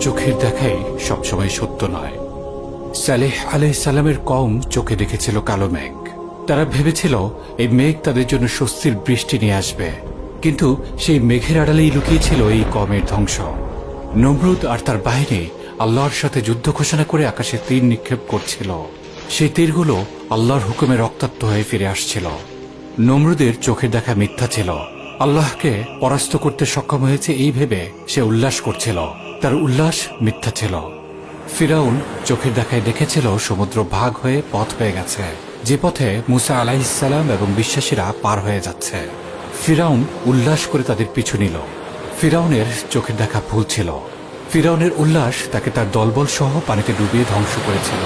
চোখের দেখাই সবসময় সত্য নয়। সালেহ আলাইহিস সালামের কওম চোখে দেখেছিল কালো মেঘ। তারা ভেবেছিল এই মেঘ তাদের জন্য স্বস্তির বৃষ্টি নিয়ে আসবে, কিন্তু সেই মেঘের আড়ালেই লুকিয়েছিল এই কওমের ধ্বংস। নমরুদ আর তার বাহিনী আল্লাহর সাথে যুদ্ধ ঘোষণা করে আকাশে তীর নিক্ষেপ করছিল। সেই তীরগুলো আল্লাহর হুকুমে রক্তাক্ত হয়ে ফিরে আসছিল। নমরুদের চোখের দেখা মিথ্যা ছিল। আল্লাহকে পরাস্ত করতে সক্ষম হয়েছে এই ভেবে সে উল্লাস করছিল। তার উল্লাস মিথ্যা ছিল। ফিরাউন চোখের দেখায় দেখেছিল সমুদ্র ভাগ হয়ে পথ হয়ে গেছে, যে পথে মুসা আলাইহিস সালাম এবং বিশ্বাসীরা পার হয়ে যাচ্ছে। ফিরাউন উল্লাস করে তাদের পিছু নিল। ফিরাউনের চোখের দেখা ভুল ছিল। ফিরাউনের উল্লাস তাকে তার দলবল সহ পানিতে ডুবিয়ে ধ্বংস করেছিল।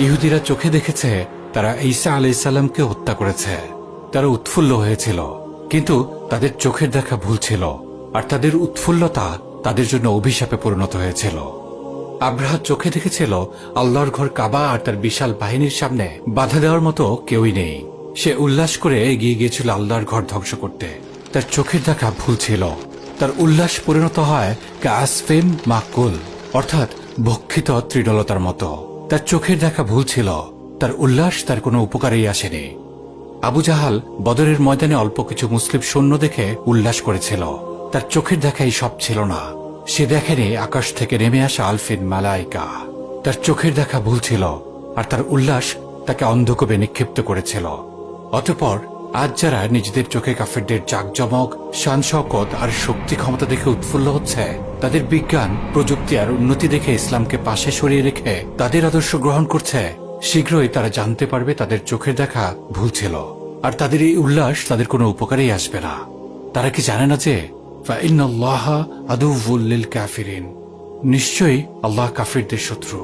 ইহুদিরা চোখে দেখেছে তারা ঈসা আলাইহিস সালামকে হত্যা করেছে। তারা উৎফুল্ল হয়েছিল, কিন্তু তাদের চোখের দেখা ভুল ছিল, আর তাদের উৎফুল্লতা তাদের জন্য অভিশাপে পরিণত হয়েছিল। আব্রাহা চোখে দেখেছিল আল্লাহর ঘর কাবা আর তার বিশাল বাহিনীর সামনে বাধা দেওয়ার মতো কেউই নেই। সে উল্লাস করে এগিয়ে গিয়েছিল আল্লাহর ঘর ধ্বংস করতে। তার চোখের দেখা ভুল ছিল। তার উল্লাস পরিণত হয় কাসফিম মাকুল, অর্থাৎ ভক্ষিত তৃণলতার মতো। তার চোখের দেখা ভুল ছিল। তার উল্লাস তার কোনো উপকারেই আসেনি। আবু জাহাল বদরের ময়দানে অল্প কিছু মুসলিম সৈন্য দেখে উল্লাস করেছিল। তার চোখের দেখাই সব ছিল না। সে দেখেনি আকাশ থেকে নেমে আসা আলফিন মালাইকা। তার চোখের দেখা ভুল ছিল, আর তার উল্লাস তাকে অন্ধকূপে নিক্ষিপ্ত করেছিল। অতঃপর আজ যারা নিজেদের চোখে কাফেরদের জাকজমক, শান শওকত আর শক্তি ক্ষমতা দেখে উৎফুল্ল হচ্ছে, তাদের বিজ্ঞান, প্রযুক্তি আর উন্নতি দেখে ইসলামকে পাশে সরিয়ে রেখে তাদের আদর্শ গ্রহণ করছে, শীঘ্রই তারা জানতে পারবে তাদের চোখের দেখা ভুল ছিল, আর তাদের এই উল্লাস তাদের কোনো উপকারেই আসবে না। তারা কি জানে না যে ফাইন্নাল্লাহা আদুউল লিল কাফিরিন, নিশ্চয়ই আল্লাহ কাফিরদের শত্রু।